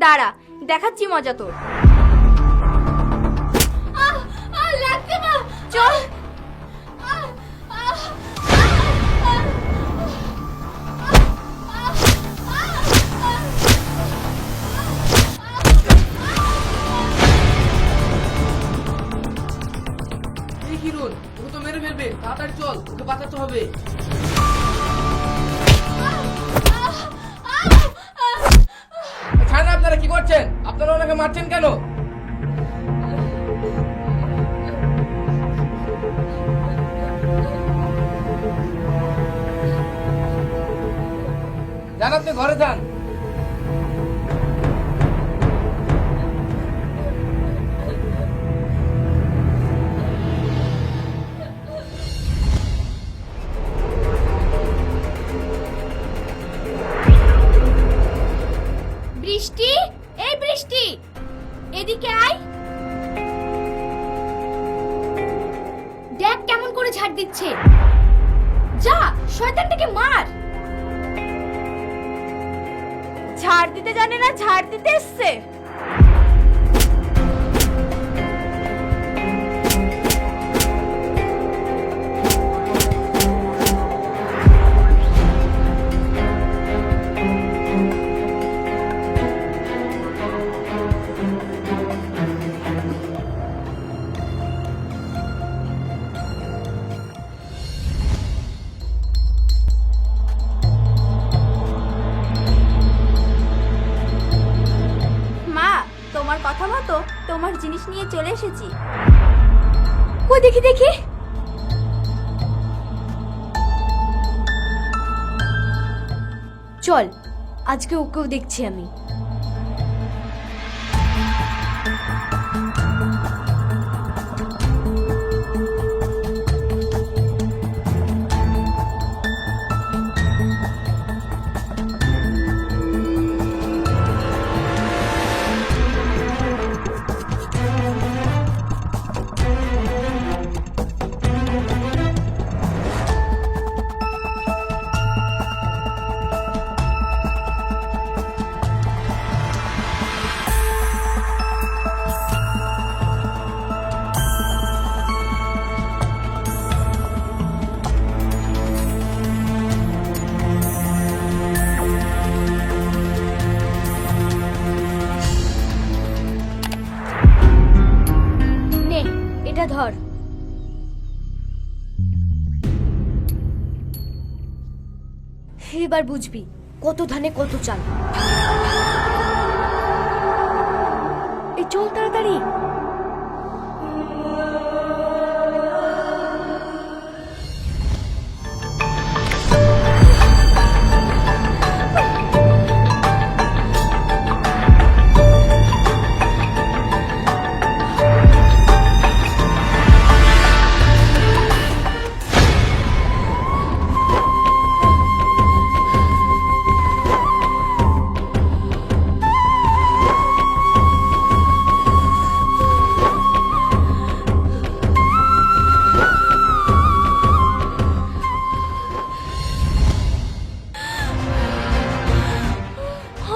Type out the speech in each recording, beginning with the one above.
দাঁড়া, দেখাচ্ছি মজা তোর। চল। এই হিরোন, ওকে তো মেরে ফেলবে, তাড়াতাড়ি চল, ওকে বাঁচাতে হবে। ছাড়েন, আপনারা কি করছেন? আপনারা ওনাকে মারছেন কেন? যান, আপনি ঘরে যান। বৃষ্টি, এই বৃষ্টি, এদিকে আয়। দেখ কেমন করে ঝাড় দিচ্ছে। যা, শয়তানটাকে মার। ঝাড় দিতে জানে না, ঝাড় দিতে এসছে। মা, তোমার কথা মতো তোমার জিনিস নিয়ে চলে এসেছি। কই দেখি দেখি। চল, আজকে ওকেও দেখছি আমি। নে, এটা ধর। এবার বুঝবি কত ধানে কত চাল। এই চল তাড়াতাড়ি।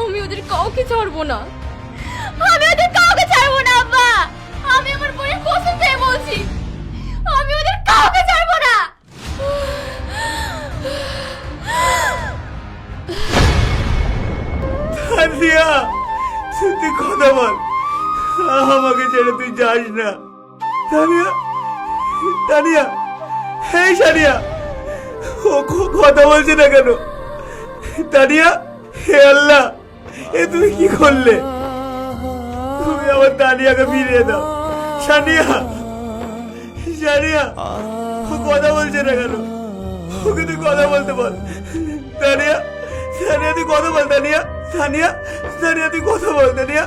আমি ওদের কাউকে ছাড়বো না, আমি ওদের কাউকে ছাড়বো না আব্বা। আমি আমার বোনের কসম খেয়ে বলছি, আমি ওদের কাউকে ছাড়বো না। তানিয়া, তুই কথা বল, আমাকে ছেড়ে তুই যাস না। তানিয়া, তানিয়া, এই সানিয়া, ও কথা বলছে না কেন? তানিয়া, হে আল্লাহ, এ তুমি কি করলে? তুমি আমার তানিয়াকে ফিরিয়ে দাও। সানিয়া, সানিয়া, ও কথা বলছে না কেন? ওকে তুই কথা বলতে বল। তানিয়া, তানিয়া তুই কথা বল। তানিয়া, তানিয়া, তানিয়া তুই কথা বল। তানিয়া।